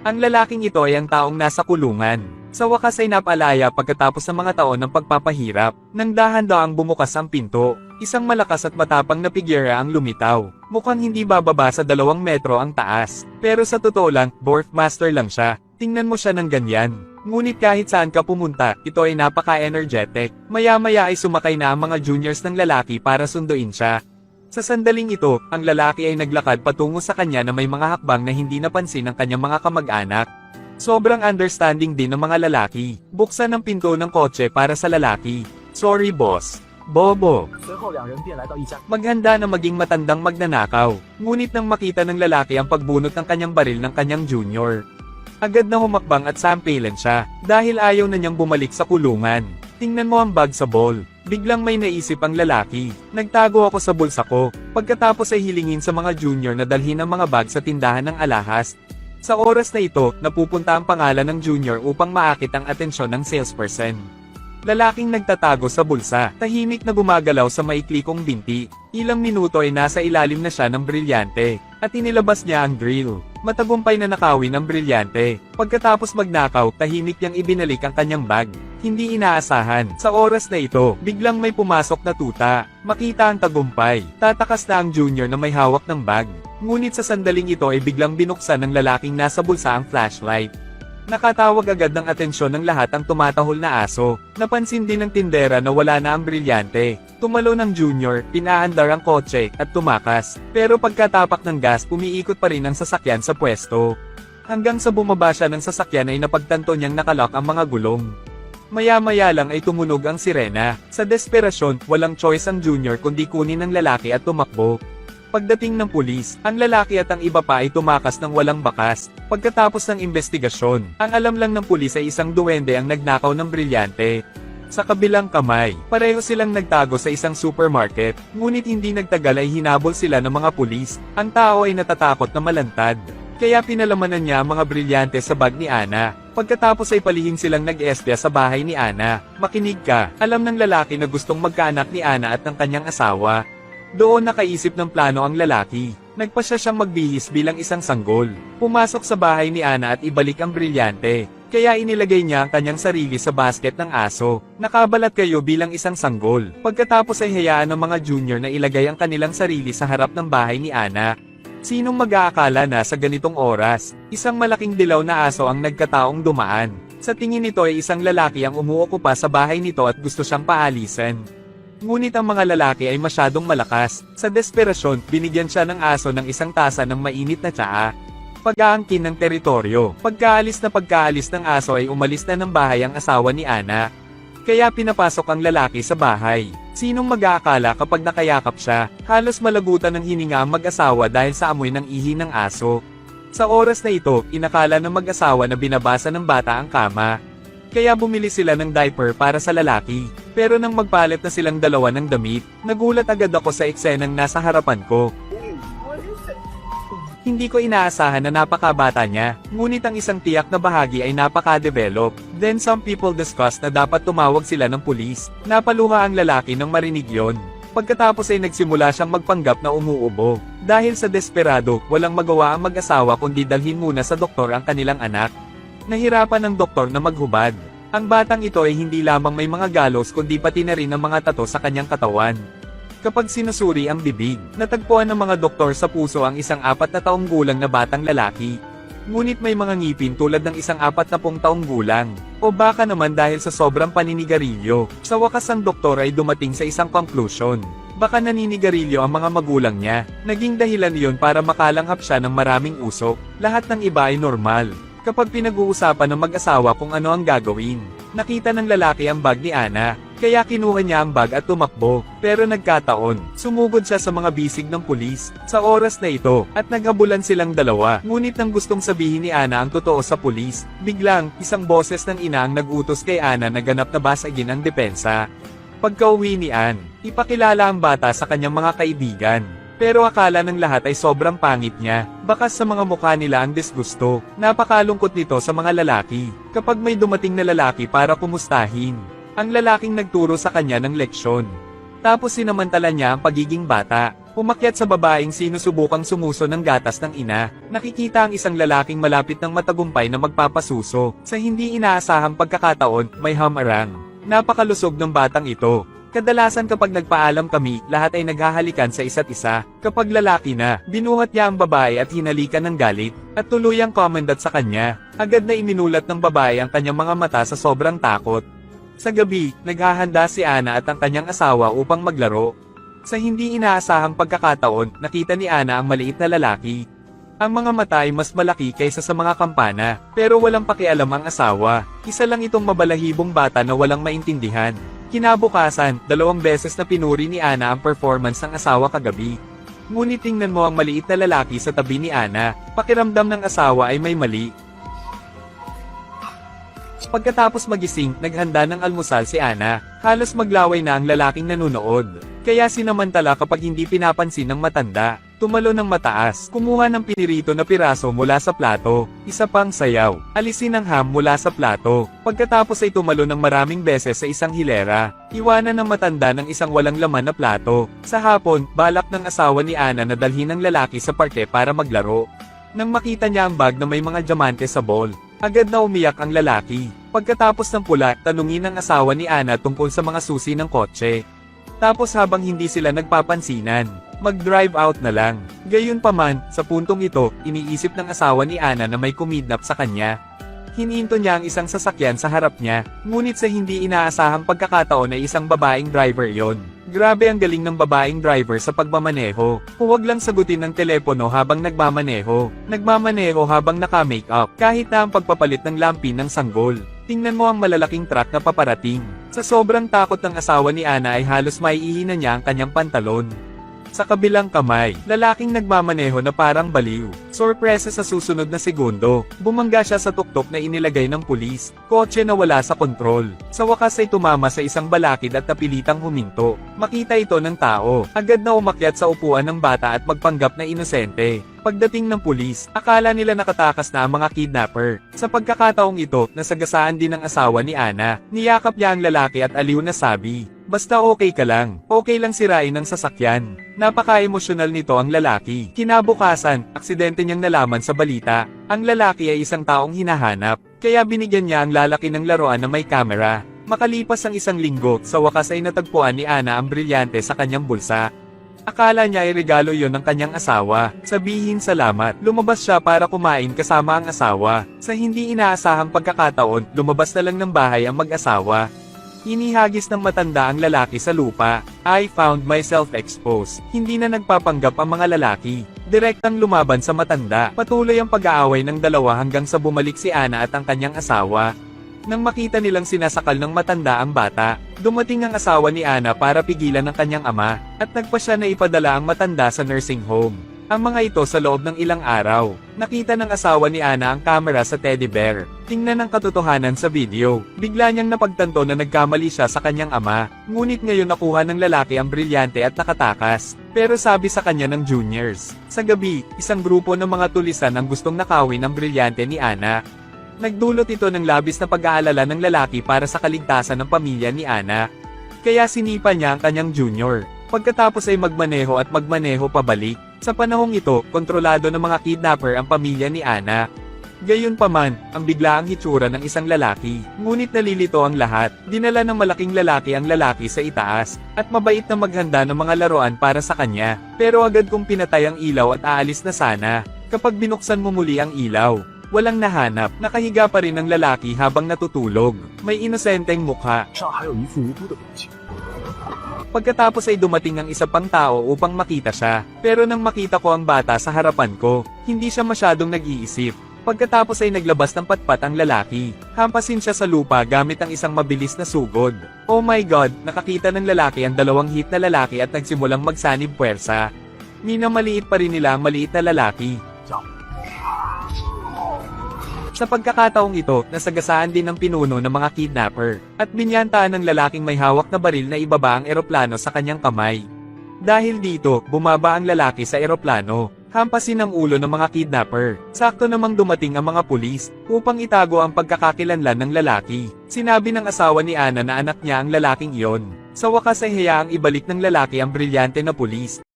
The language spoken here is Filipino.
Ang lalaking ito ay ang taong nasa kulungan. Sa wakas ay napalaya pagkatapos ng mga taon ng pagpapahirap. Nang dahan-daang bumukas ang pinto, isang malakas at matapang na figura ang lumitaw. Mukhang hindi bababa sa 2 metro ang taas. Pero sa totoo lang, dwarf master lang siya. Tingnan mo siya ng ganyan. Ngunit kahit saan ka pumunta, ito ay napaka-energetic. Maya-maya ay sumakay na ang mga juniors ng lalaki para sunduin siya. Sa sandaling ito, ang lalaki ay naglakad patungo sa kanya na may mga hakbang na hindi napansin ng kanyang mga kamag-anak. Sobrang understanding din ng mga lalaki. Buksan ang pinto ng kotse para sa lalaki. Sorry boss. Bobo. Maghanda na maging matandang magnanakaw. Ngunit nang makita ng lalaki ang pagbunot ng kanyang baril ng kanyang junior, agad na humakbang at sampilan siya, dahil ayaw na niyang bumalik sa kulungan. Tingnan mo ang bag sa ball. Biglang may naisip ang lalaki. Nagtago ako sa bulsa ko. Pagkatapos ay hilingin sa mga junior na dalhin ang mga bag sa tindahan ng alahas. Sa oras na ito, napupunta ang pangalan ng junior upang maakit ang atensyon ng salesperson. Lalaking nagtatago sa bulsa, tahimik na gumagalaw sa maikli kong binti. Ilang minuto ay nasa ilalim na siya ng brilyante, at inilabas niya ang drill. Matagumpay na nakawin ang brilyante. Pagkatapos magnakaw, tahimik niyang ibinalik ang kanyang bag. Hindi inaasahan. Sa oras na ito, biglang may pumasok na tuta. Makita ang tagumpay. Tatakas na ang junior na may hawak ng bag. Ngunit sa sandaling ito ay biglang binuksan ng lalaking nasa bulsa ang flashlight. Nakatawag agad ng atensyon ng lahat ang tumatahol na aso. Napansin din ng tindera na wala na ang brilyante. Tumalo ng junior, pinaandar ang kotse, at tumakas. Pero pagkatapak ng gas, umiikot pa rin ang sasakyan sa pwesto. Hanggang sa bumaba siya ng sasakyan ay napagtanto niyang nakalak ang mga gulong. Maya-maya lang ay tumunog ang sirena. Sa desperasyon, walang choice ang junior kundi kunin ng lalaki at tumakbo. Pagdating ng pulis, ang lalaki at ang iba pa ay tumakas ng walang bakas. Pagkatapos ng investigasyon, ang alam lang ng pulis ay isang duwende ang nagnakaw ng brilyante. Sa kabilang kamay, pareho silang nagtago sa isang supermarket, ngunit hindi nagtagal ay hinabol sila ng mga pulis. Ang tao ay natatakot na malantad. Kaya pinalamanan niya ang mga brilyante sa bag ni Ana. Pagkatapos ay palihim silang nag-espya sa bahay ni Ana. Makinig ka, alam ng lalaki na gustong magkaanak ni Ana at ng kanyang asawa. Doon nakaisip ng plano ang lalaki. Nagpasya siyang magbihis bilang isang sanggol. Pumasok sa bahay ni Ana at ibalik ang brilyante. Kaya inilagay niya ang kanyang sarili sa basket ng aso. Nakabalat kayo bilang isang sanggol. Pagkatapos ay hayaan ng mga junior na ilagay ang kanilang sarili sa harap ng bahay ni Ana. Sinong mag-aakala na sa ganitong oras, isang malaking dilaw na aso ang nagkataong dumaan. Sa tingin nito ay isang lalaki ang umuokupa sa bahay nito at gusto siyang paalisan. Ngunit ang mga lalaki ay masyadong malakas. Sa desperasyon, binigyan siya ng aso ng isang tasa ng mainit na tsaa. Pag-aangkin ng teritoryo. Pagkaalis ng aso ay umalis na ng bahay ang asawa ni Ana. Kaya pinapasok ang lalaki sa bahay. Sinong mag-aakala kapag nakayakap siya, halos malagutan ng hininga ang mag-asawa dahil sa amoy ng ihi ng aso. Sa oras na ito, inakala ng mag-asawa na binabasa ng bata ang kama. Kaya bumili sila ng diaper para sa lalaki. Pero nang magpalit na silang dalawa ng damit, nagulat agad ako sa eksenang nasa harapan ko. Hindi ko inaasahan na napakabata niya, ngunit ang isang tiyak na bahagi ay napaka-develop. Then some people discussed na dapat tumawag sila ng pulis. Napaluha ang lalaki nang marinig yon. Pagkatapos ay nagsimula siyang magpanggap na umuubo. Dahil sa desperado, walang magawa ang mag-asawa kundi dalhin muna sa doktor ang kanilang anak. Nahirapan ng doktor na maghubad. Ang batang ito ay hindi lamang may mga galos kundi pati na rin ang mga tato sa kanyang katawan. Kapag sinusuri ang bibig, natagpuan ng mga doktor sa puso ang isang 4 na taong gulang na batang lalaki. Ngunit may mga ngipin tulad ng isang 40 taong gulang. O baka naman dahil sa sobrang paninigarilyo. Sa wakas ang doktor ay dumating sa isang conclusion. Baka naninigarilyo ang mga magulang niya. Naging dahilan iyon para makalanghap siya ng maraming usok. Lahat ng iba ay normal. Kapag pinag-uusapan ng mag-asawa kung ano ang gagawin, nakita ng lalaki ang bag ni Ana, kaya kinuha niya ang bag at tumakbo. Pero nagkataon, sumugod siya sa mga bisig ng pulis, sa oras na ito, at naghabulan silang dalawa. Ngunit nang gustong sabihin ni Ana ang totoo sa pulis, biglang, isang boses ng ina ang nag-utos kay Ana na ganap na basagin ang depensa. Pagkauwi ni Ann, ipakilala ang bata sa kanyang mga kaibigan. Pero akala ng lahat ay sobrang pangit niya. Bakas sa mga mukha nila ang disgusto. Napakalungkot nito sa mga lalaki. Kapag may dumating na lalaki para kumustahin, ang lalaking nagturo sa kanya ng leksyon. Tapos sinamantala niya ang pagiging bata. Umakyat sa babaeng sinusubukang sumuso ng gatas ng ina. Nakikita ang isang lalaking malapit ng matagumpay na magpapasuso. Sa hindi inaasahang pagkakataon, may hamarang. Napakalusog ng batang ito. Kadalasan kapag nagpaalam kami, lahat ay naghahalikan sa isa't isa. Kapag lalaki na, binuhat niya ang babae at hinalikan ng galit, at tuluyang komandat sa kanya. Agad na iminulat ng babae ang kanyang mga mata sa sobrang takot. Sa gabi, naghahanda si Ana at ang kanyang asawa upang maglaro. Sa hindi inaasahang pagkakataon, nakita ni Ana ang maliit na lalaki. Ang mga mata ay mas malaki kaysa sa mga kampana, pero walang pakialam ang asawa. Isa lang itong mabalahibong bata na walang maintindihan. Kinabukasan, 2 beses na pinuri ni Ana ang performance ng asawa kagabi. Ngunit tingnan mo ang maliit na lalaki sa tabi ni Ana, pakiramdam ng asawa ay may mali. Pagkatapos magising, naghanda ng almusal si Ana. Halos maglaway na ang lalaking nanunood. Kaya sinamantala kapag hindi pinapansin ng matanda. Tumalo ng mataas, kumuha ng pinirito na piraso mula sa plato, isa pang sayaw, alisin ang ham mula sa plato. Pagkatapos ay tumalo ng maraming beses sa isang hilera, iwanan ng matanda ng isang walang laman na plato. Sa hapon, balak ng asawa ni Ana na dalhin ang lalaki sa parke para maglaro. Nang makita niya ang bag na may mga diamante sa ball, agad na umiyak ang lalaki. Pagkatapos ng pula, tanungin ng asawa ni Ana tungkol sa mga susi ng kotse. Tapos habang hindi sila nagpapansinan, mag-drive out na lang. Gayunpaman, sa puntong ito, iniisip ng asawa ni Ana na may kumidnap sa kanya. Hininto niya ang isang sasakyan sa harap niya, ngunit sa hindi inaasahang pagkakataon ay isang babaeng driver yon. Grabe ang galing ng babaeng driver sa pagmamaneho. Huwag lang sagutin ng telepono habang nagmamaneho. Nagmamaneho habang naka-makeup, kahit na ang pagpapalit ng lampin ng sanggol. Tingnan mo ang malalaking truck na paparating. Sa sobrang takot ng asawa ni Ana ay halos maiihina niya ang kanyang pantalon. Sa kabilang kamay, lalaking nagmamaneho na parang baliw. Sorpresa sa susunod na segundo, bumangga siya sa tuktok na inilagay ng pulis. Kotse na wala sa kontrol. Sa wakas ay tumama sa isang balakid at napilitang huminto. Makita ito ng tao, agad na umakyat sa upuan ng bata at magpanggap na inosente. Pagdating ng pulis, akala nila nakatakas na ang mga kidnapper. Sa pagkakataong ito, nasagasaan din ng asawa ni Ana. Niyakap niya ang lalaki at aliw na sabi, "Basta okay ka lang, okay lang sirain ang sasakyan." Napaka-emosyonal nito ang lalaki. Kinabukasan, aksidente niyang nalaman sa balita. Ang lalaki ay isang taong hinahanap, kaya binigyan niya ang lalaki ng laruan na may kamera. Makalipas ang 1 linggo, sa wakas ay natagpuan ni Ana ang brilyante sa kanyang bulsa. Akala niya ay regalo yon ng kanyang asawa. Sabihin salamat. Lumabas siya para kumain kasama ang asawa. Sa hindi inaasahang pagkakataon, lumabas na lang ng bahay ang mag-asawa. Hinihagis ng matanda ang lalaki sa lupa. "I found myself exposed." Hindi na nagpapanggap ang mga lalaki. Direktang lumaban sa matanda. Patuloy ang pag-aaway ng dalawa hanggang sa bumalik si Ana at ang kanyang asawa. Nang makita nilang sinasakal ng matanda ang bata, dumating ang asawa ni Ana para pigilan ang kanyang ama, at nagpa siya na ipadala ang matanda sa nursing home. Ang mga ito sa loob ng ilang araw. Nakita ng asawa ni Ana ang kamera sa teddy bear. Tingnan ang katotohanan sa video. Bigla niyang napagtanto na nagkamali siya sa kanyang ama. Ngunit ngayon nakuha ng lalaki ang brilyante at nakatakas. Pero sabi sa kanya ng juniors. Sa gabi, isang grupo ng mga tulisan ang gustong nakawin ang brilyante ni Ana. Nagdulot ito ng labis na pag-aalala ng lalaki para sa kaligtasan ng pamilya ni Ana. Kaya sinipa niya ang kanyang junior. Pagkatapos ay magmaneho at magmaneho pabalik. Sa panahong ito, kontrolado ng mga kidnapper ang pamilya ni Ana. Gayunpaman, ang biglaang hitsura ng isang lalaki. Ngunit nalilito ang lahat. Dinala ng malaking lalaki ang lalaki sa itaas, at mabait na maghanda ng mga laruan para sa kanya. Pero agad kong pinatay ang ilaw at aalis na sana. Kapag binuksan mo muli ang ilaw, walang nahanap. Nakahiga pa rin ang lalaki habang natutulog. May inosenteng mukha. Pagkatapos ay dumating ang isa pang tao upang makita siya. Pero nang makita ko ang bata sa harapan ko, hindi siya masyadong nag-iisip. Pagkatapos ay naglabas ng patpat ang lalaki. Hampasin siya sa lupa gamit ang isang mabilis na sugod. Oh my God, nakakita ng lalaki ang 2 hit na lalaki at nagsimulang magsanib puwersa. Minamaliit pa rin nila ang maliit na lalaki. Sa pagkakataong ito, nasagasaan din ng pinuno ng mga kidnapper, at binyantaan ng lalaking may hawak na baril na ibaba ang eroplano sa kanyang kamay. Dahil dito, bumaba ang lalaki sa eroplano, hampasin ang ulo ng mga kidnapper. Sakto namang dumating ang mga pulis, upang itago ang pagkakakilanlan ng lalaki. Sinabi ng asawa ni Ana na anak niya ang lalaking iyon. Sa wakas ay hayaang ibalik ng lalaki ang brilyante na pulis.